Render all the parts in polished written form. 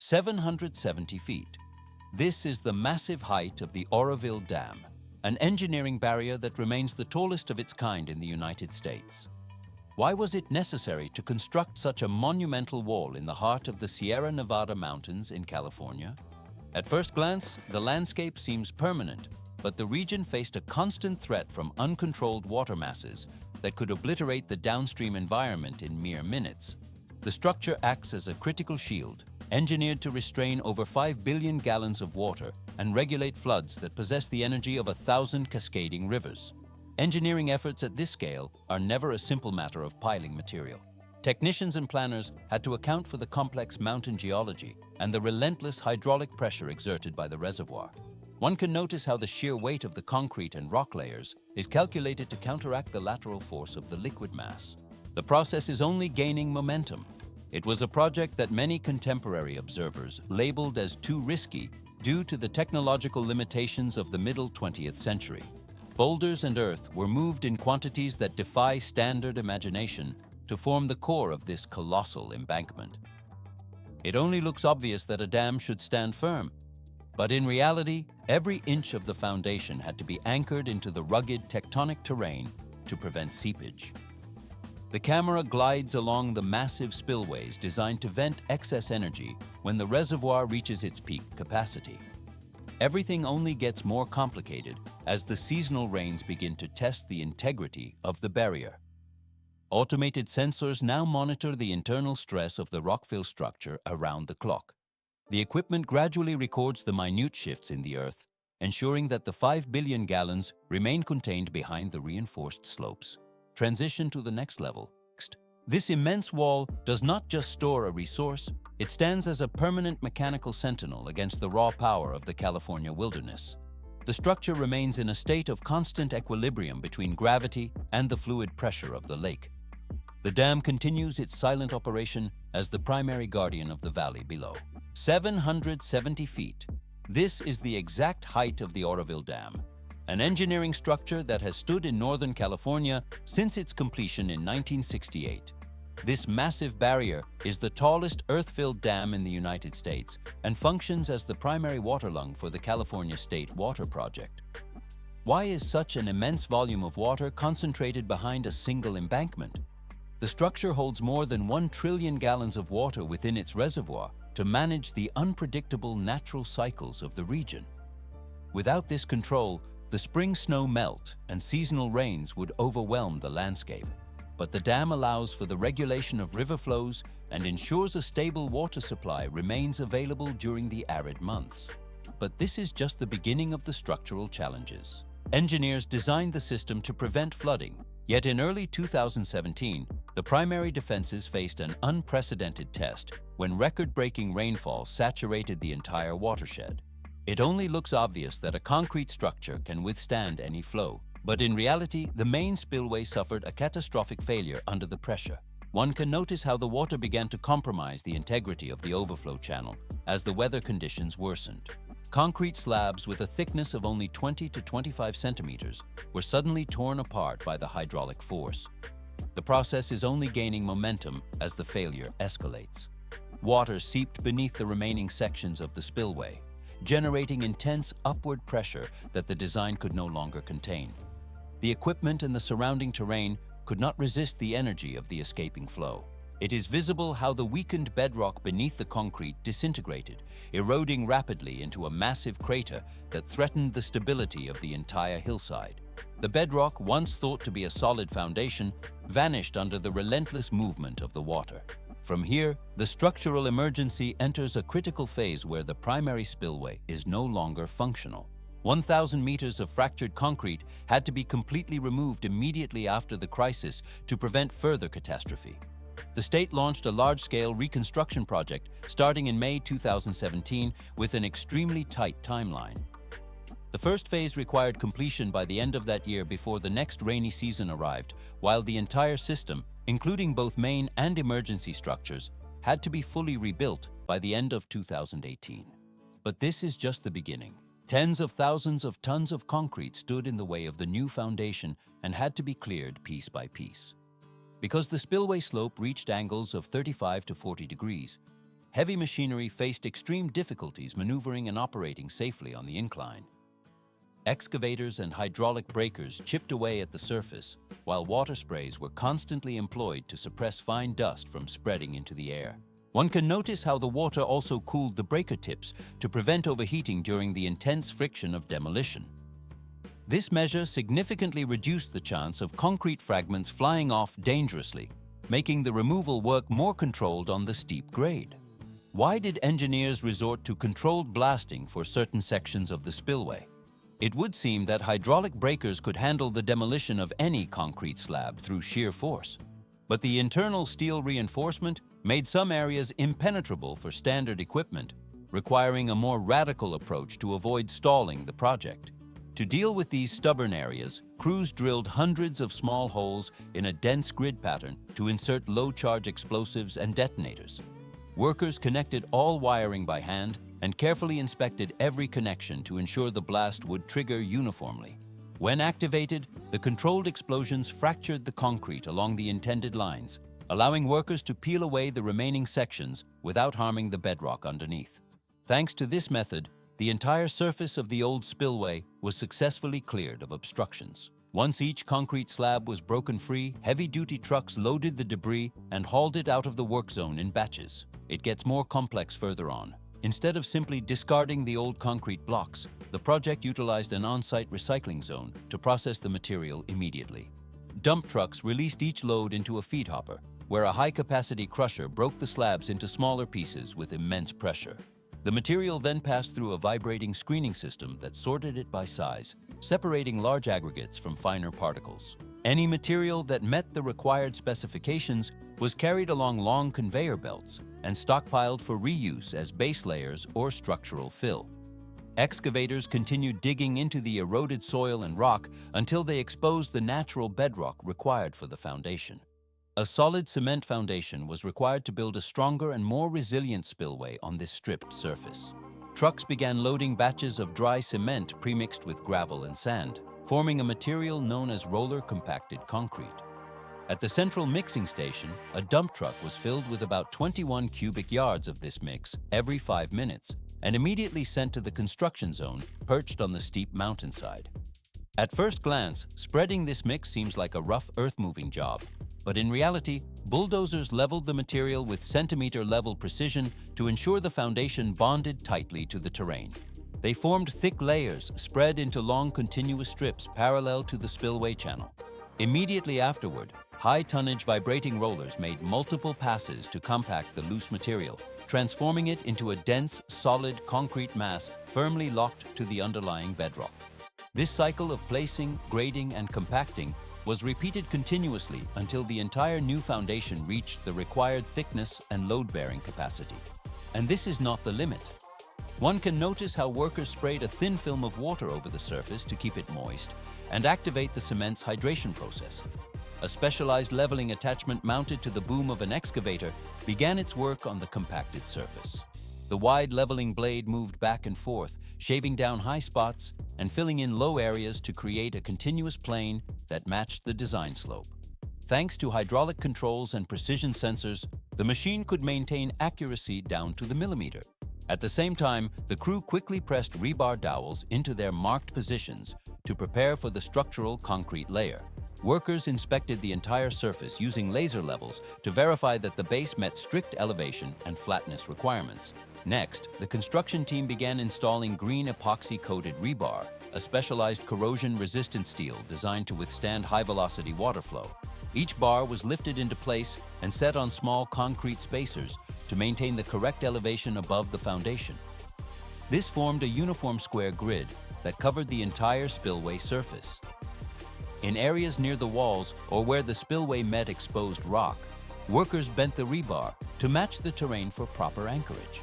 770 feet. This is the massive height of the Oroville Dam, an engineering barrier that remains the tallest of its kind in the United States. Why was it necessary to construct such a monumental wall in the heart of the Sierra Nevada mountains in California? At first glance, the landscape seems permanent, but the region faced a constant threat from uncontrolled water masses that could obliterate the downstream environment in mere minutes. The structure acts as a critical shield, engineered to restrain over 5 billion gallons of water and regulate floods that possess the energy of 1,000 cascading rivers. Engineering efforts at this scale are never a simple matter of piling material. Technicians and planners had to account for the complex mountain geology and the relentless hydraulic pressure exerted by the reservoir. One can notice how the sheer weight of the concrete and rock layers is calculated to counteract the lateral force of the liquid mass. The process is only gaining momentum. It was a project that many contemporary observers labeled as too risky due to the technological limitations of the middle 20th century. Boulders and earth were moved in quantities that defy standard imagination to form the core of this colossal embankment. It only looks obvious that a dam should stand firm, but in reality, every inch of the foundation had to be anchored into the rugged tectonic terrain to prevent seepage. The camera glides along the massive spillways designed to vent excess energy when the reservoir reaches its peak capacity. Everything only gets more complicated as the seasonal rains begin to test the integrity of the barrier. Automated sensors now monitor the internal stress of the rockfill structure around the clock. The equipment gradually records the minute shifts in the earth, ensuring that the 5 billion gallons remain contained behind the reinforced slopes. Transition to the next level. This immense wall does not just store a resource, it stands as a permanent mechanical sentinel against the raw power of the California wilderness. The structure remains in a state of constant equilibrium between gravity and the fluid pressure of the lake. The dam continues its silent operation as the primary guardian of the valley below. 770 feet. This is the exact height of the Oroville Dam, an engineering structure that has stood in Northern California since its completion in 1968. This massive barrier is the tallest earth-filled dam in the United States and functions as the primary water lung for the California State Water Project. Why is such an immense volume of water concentrated behind a single embankment? The structure holds more than 1 trillion gallons of water within its reservoir to manage the unpredictable natural cycles of the region. Without this control, the spring snow melt and seasonal rains would overwhelm the landscape. But the dam allows for the regulation of river flows and ensures a stable water supply remains available during the arid months. But this is just the beginning of the structural challenges. Engineers designed the system to prevent flooding, yet in early 2017, the primary defenses faced an unprecedented test when record-breaking rainfall saturated the entire watershed. It only looks obvious that a concrete structure can withstand any flow. But in reality, the main spillway suffered a catastrophic failure under the pressure. One can notice how the water began to compromise the integrity of the overflow channel as the weather conditions worsened. Concrete slabs with a thickness of only 20 to 25 centimeters were suddenly torn apart by the hydraulic force. The process is only gaining momentum as the failure escalates. Water seeped beneath the remaining sections of the spillway, generating intense upward pressure that the design could no longer contain. The equipment and the surrounding terrain could not resist the energy of the escaping flow. It is visible how the weakened bedrock beneath the concrete disintegrated, eroding rapidly into a massive crater that threatened the stability of the entire hillside. The bedrock, once thought to be a solid foundation, vanished under the relentless movement of the water. From here, the structural emergency enters a critical phase where the primary spillway is no longer functional. 1,000 meters of fractured concrete had to be completely removed immediately after the crisis to prevent further catastrophe. The state launched a large-scale reconstruction project starting in May 2017 with an extremely tight timeline. The first phase required completion by the end of that year before the next rainy season arrived, while the entire system, including both main and emergency structures, had to be fully rebuilt by the end of 2018. But this is just the beginning. Tens of thousands of tons of concrete stood in the way of the new foundation and had to be cleared piece by piece. Because the spillway slope reached angles of 35 to 40 degrees, heavy machinery faced extreme difficulties maneuvering and operating safely on the incline. Excavators and hydraulic breakers chipped away at the surface, while water sprays were constantly employed to suppress fine dust from spreading into the air. One can notice how the water also cooled the breaker tips to prevent overheating during the intense friction of demolition. This measure significantly reduced the chance of concrete fragments flying off dangerously, making the removal work more controlled on the steep grade. Why did engineers resort to controlled blasting for certain sections of the spillway? It would seem that hydraulic breakers could handle the demolition of any concrete slab through sheer force. But the internal steel reinforcement made some areas impenetrable for standard equipment, requiring a more radical approach to avoid stalling the project. To deal with these stubborn areas, crews drilled hundreds of small holes in a dense grid pattern to insert low-charge explosives and detonators. Workers connected all wiring by hand and carefully inspected every connection to ensure the blast would trigger uniformly. When activated, the controlled explosions fractured the concrete along the intended lines, allowing workers to peel away the remaining sections without harming the bedrock underneath. Thanks to this method, the entire surface of the old spillway was successfully cleared of obstructions. Once each concrete slab was broken free, heavy-duty trucks loaded the debris and hauled it out of the work zone in batches. It gets more complex further on. Instead of simply discarding the old concrete blocks, the project utilized an on-site recycling zone to process the material immediately. Dump trucks released each load into a feed hopper, where a high-capacity crusher broke the slabs into smaller pieces with immense pressure. The material then passed through a vibrating screening system that sorted it by size, separating large aggregates from finer particles. Any material that met the required specifications was carried along long conveyor belts and stockpiled for reuse as base layers or structural fill. Excavators continued digging into the eroded soil and rock until they exposed the natural bedrock required for the foundation. A solid cement foundation was required to build a stronger and more resilient spillway on this stripped surface. Trucks began loading batches of dry cement premixed with gravel and sand, forming a material known as roller compacted concrete. At the central mixing station, a dump truck was filled with about 21 cubic yards of this mix every 5 minutes and immediately sent to the construction zone perched on the steep mountainside. At first glance, spreading this mix seems like a rough earth-moving job, but in reality, bulldozers leveled the material with centimeter-level precision to ensure the foundation bonded tightly to the terrain. They formed thick layers spread into long continuous strips parallel to the spillway channel. Immediately afterward, high-tonnage vibrating rollers made multiple passes to compact the loose material, transforming it into a dense, solid concrete mass firmly locked to the underlying bedrock. This cycle of placing, grading, and compacting was repeated continuously until the entire new foundation reached the required thickness and load-bearing capacity. And this is not the limit. One can notice how workers sprayed a thin film of water over the surface to keep it moist and activate the cement's hydration process. A specialized leveling attachment mounted to the boom of an excavator began its work on the compacted surface. The wide leveling blade moved back and forth, shaving down high spots and filling in low areas to create a continuous plane that matched the design slope. Thanks to hydraulic controls and precision sensors, the machine could maintain accuracy down to the millimeter. At the same time, the crew quickly pressed rebar dowels into their marked positions to prepare for the structural concrete layer. Workers inspected the entire surface using laser levels to verify that the base met strict elevation and flatness requirements. Next, the construction team began installing green epoxy-coated rebar, a specialized corrosion-resistant steel designed to withstand high-velocity water flow. Each bar was lifted into place and set on small concrete spacers to maintain the correct elevation above the foundation. This formed a uniform square grid that covered the entire spillway surface. In areas near the walls or where the spillway met exposed rock, workers bent the rebar to match the terrain for proper anchorage.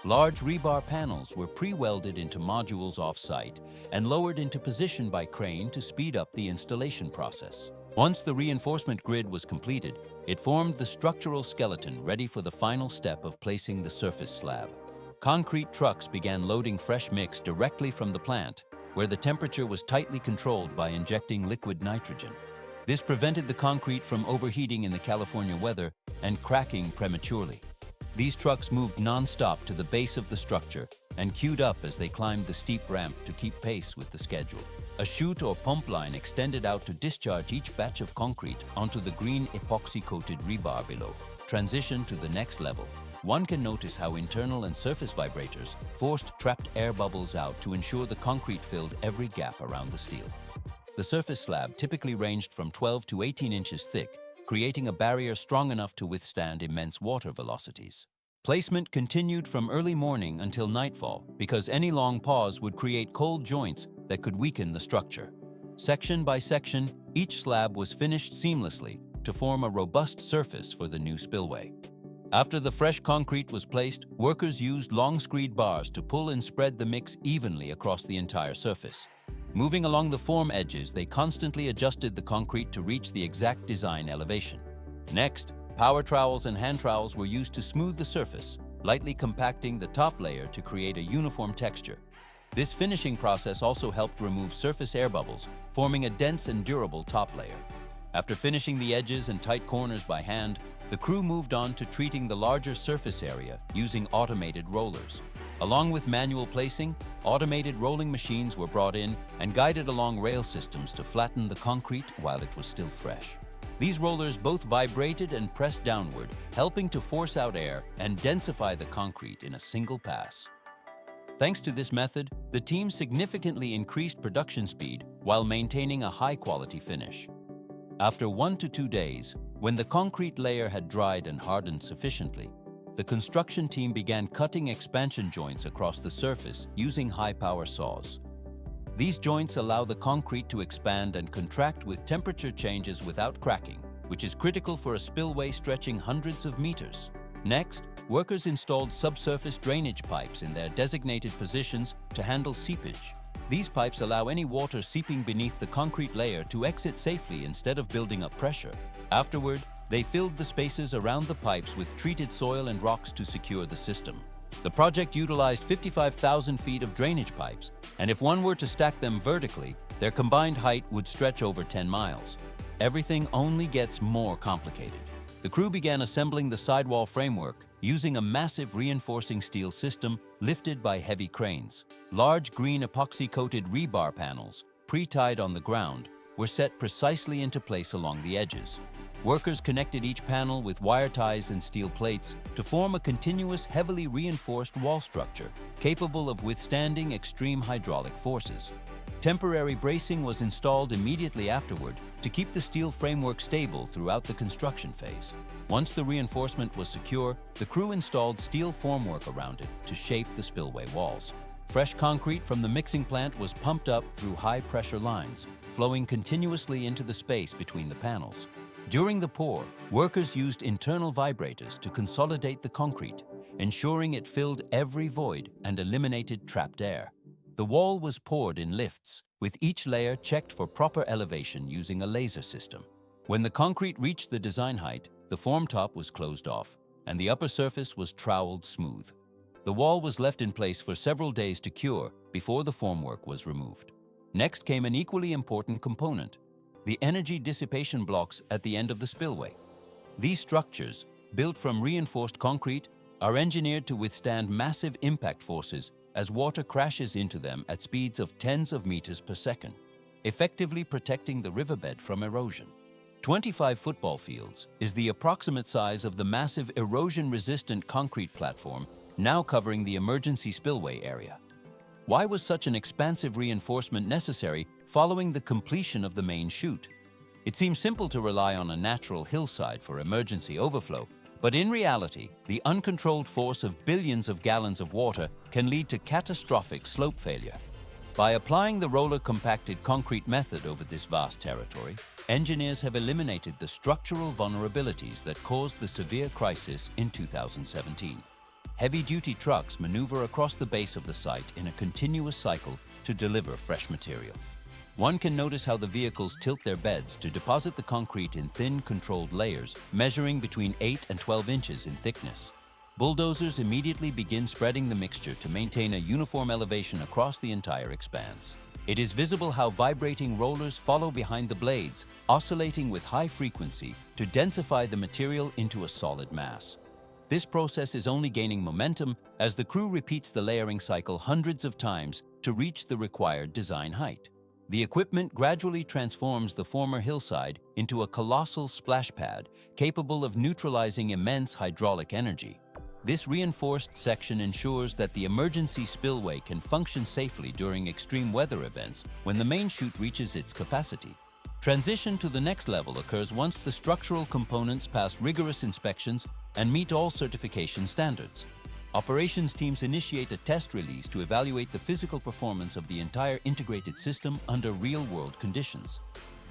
Large rebar panels were pre-welded into modules off-site and lowered into position by crane to speed up the installation process. Once the reinforcement grid was completed, it formed the structural skeleton ready for the final step of placing the surface slab. Concrete trucks began loading fresh mix directly from the plant, where the temperature was tightly controlled by injecting liquid nitrogen. This prevented the concrete from overheating in the California weather and cracking prematurely. These trucks moved non-stop to the base of the structure and queued up as they climbed the steep ramp to keep pace with the schedule. A chute or pump line extended out to discharge each batch of concrete onto the green epoxy-coated rebar below. Transition to the next level. One can notice how internal and surface vibrators forced trapped air bubbles out to ensure the concrete filled every gap around the steel. The surface slab typically ranged from 12 to 18 inches thick, creating a barrier strong enough to withstand immense water velocities. Placement continued from early morning until nightfall because any long pause would create cold joints that could weaken the structure. Section by section, each slab was finished seamlessly to form a robust surface for the new spillway. After the fresh concrete was placed, workers used long screed bars to pull and spread the mix evenly across the entire surface. Moving along the form edges, they constantly adjusted the concrete to reach the exact design elevation. Next, power trowels and hand trowels were used to smooth the surface, lightly compacting the top layer to create a uniform texture. This finishing process also helped remove surface air bubbles, forming a dense and durable top layer. After finishing the edges and tight corners by hand, the crew moved on to treating the larger surface area using automated rollers. Along with manual placing, automated rolling machines were brought in and guided along rail systems to flatten the concrete while it was still fresh. These rollers both vibrated and pressed downward, helping to force out air and densify the concrete in a single pass. Thanks to this method, the team significantly increased production speed while maintaining a high-quality finish. After 1 to 2 days, when the concrete layer had dried and hardened sufficiently, the construction team began cutting expansion joints across the surface using high-power saws. These joints allow the concrete to expand and contract with temperature changes without cracking, which is critical for a spillway stretching hundreds of meters. Next, workers installed subsurface drainage pipes in their designated positions to handle seepage. These pipes allow any water seeping beneath the concrete layer to exit safely instead of building up pressure. Afterward, they filled the spaces around the pipes with treated soil and rocks to secure the system. The project utilized 55,000 feet of drainage pipes, and if one were to stack them vertically, their combined height would stretch over 10 miles. Everything only gets more complicated. The crew began assembling the sidewall framework using a massive reinforcing steel system lifted by heavy cranes. Large green epoxy-coated rebar panels, pre-tied on the ground, were set precisely into place along the edges. Workers connected each panel with wire ties and steel plates to form a continuous, heavily reinforced wall structure capable of withstanding extreme hydraulic forces. Temporary bracing was installed immediately afterward to keep the steel framework stable throughout the construction phase. Once the reinforcement was secure, the crew installed steel formwork around it to shape the spillway walls. Fresh concrete from the mixing plant was pumped up through high-pressure lines, flowing continuously into the space between the panels. During the pour, workers used internal vibrators to consolidate the concrete, ensuring it filled every void and eliminated trapped air. The wall was poured in lifts, with each layer checked for proper elevation using a laser system. When the concrete reached the design height, the form top was closed off, and the upper surface was troweled smooth. The wall was left in place for several days to cure before the formwork was removed. Next came an equally important component: the energy dissipation blocks at the end of the spillway. These structures, built from reinforced concrete, are engineered to withstand massive impact forces as water crashes into them at speeds of tens of meters per second, effectively protecting the riverbed from erosion. 25 football fields is the approximate size of the massive erosion-resistant concrete platform now covering the emergency spillway area. Why was such an expansive reinforcement necessary following the completion of the main chute? It seems simple to rely on a natural hillside for emergency overflow, but in reality, the uncontrolled force of billions of gallons of water can lead to catastrophic slope failure. By applying the roller-compacted concrete method over this vast territory, engineers have eliminated the structural vulnerabilities that caused the severe crisis in 2017. Heavy-duty trucks maneuver across the base of the site in a continuous cycle to deliver fresh material. One can notice how the vehicles tilt their beds to deposit the concrete in thin, controlled layers, measuring between 8 and 12 inches in thickness. Bulldozers immediately begin spreading the mixture to maintain a uniform elevation across the entire expanse. It is visible how vibrating rollers follow behind the blades, oscillating with high frequency to densify the material into a solid mass. This process is only gaining momentum as the crew repeats the layering cycle hundreds of times to reach the required design height. The equipment gradually transforms the former hillside into a colossal splash pad capable of neutralizing immense hydraulic energy. This reinforced section ensures that the emergency spillway can function safely during extreme weather events when the main chute reaches its capacity. Transition to the next level occurs once the structural components pass rigorous inspections and meet all certification standards. Operations teams initiate a test release to evaluate the physical performance of the entire integrated system under real-world conditions.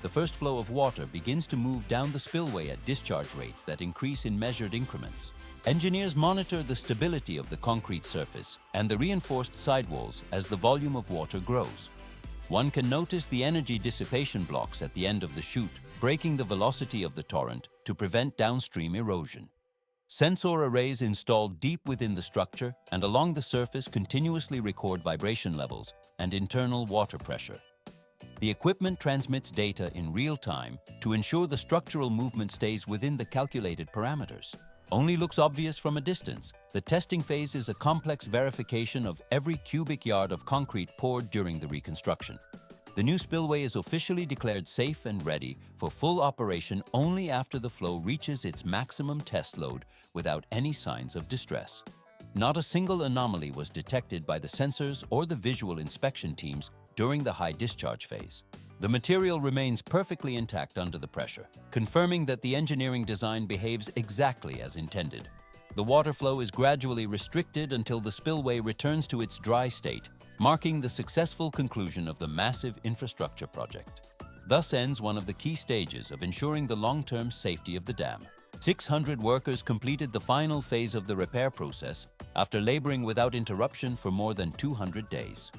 The first flow of water begins to move down the spillway at discharge rates that increase in measured increments. Engineers monitor the stability of the concrete surface and the reinforced sidewalls as the volume of water grows. One can notice the energy dissipation blocks at the end of the chute, breaking the velocity of the torrent to prevent downstream erosion. Sensor arrays installed deep within the structure and along the surface continuously record vibration levels and internal water pressure. The equipment transmits data in real time to ensure the structural movement stays within the calculated parameters. Only looks obvious from a distance. The testing phase is a complex verification of every cubic yard of concrete poured during the reconstruction. The new spillway is officially declared safe and ready for full operation only after the flow reaches its maximum test load without any signs of distress. Not a single anomaly was detected by the sensors or the visual inspection teams during the high discharge phase. The material remains perfectly intact under the pressure, confirming that the engineering design behaves exactly as intended. The water flow is gradually restricted until the spillway returns to its dry state, marking the successful conclusion of the massive infrastructure project. Thus ends one of the key stages of ensuring the long-term safety of the dam. 600 workers completed the final phase of the repair process after laboring without interruption for more than 200 days.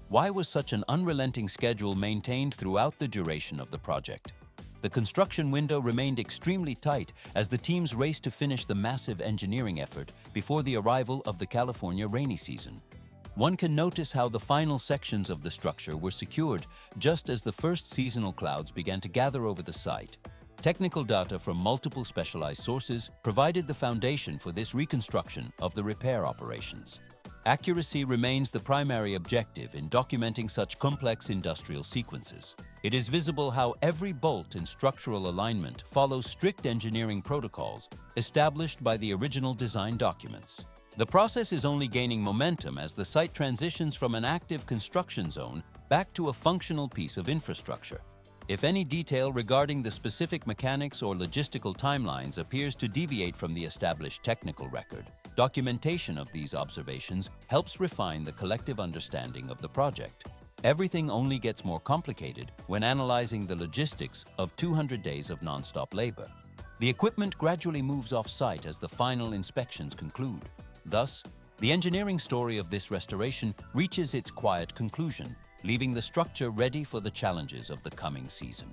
Why was such an unrelenting schedule maintained throughout the duration of the project? The construction window remained extremely tight as the teams raced to finish the massive engineering effort before the arrival of the California rainy season. One can notice how the final sections of the structure were secured just as the first seasonal clouds began to gather over the site. Technical data from multiple specialized sources provided the foundation for this reconstruction of the repair operations. Accuracy remains the primary objective in documenting such complex industrial sequences. It is visible how every bolt and structural alignment follows strict engineering protocols established by the original design documents. The process is only gaining momentum as the site transitions from an active construction zone back to a functional piece of infrastructure. If any detail regarding the specific mechanics or logistical timelines appears to deviate from the established technical record, documentation of these observations helps refine the collective understanding of the project. Everything only gets more complicated when analyzing the logistics of 200 days of non-stop labor. The equipment gradually moves off-site as the final inspections conclude. Thus, the engineering story of this restoration reaches its quiet conclusion, leaving the structure ready for the challenges of the coming season.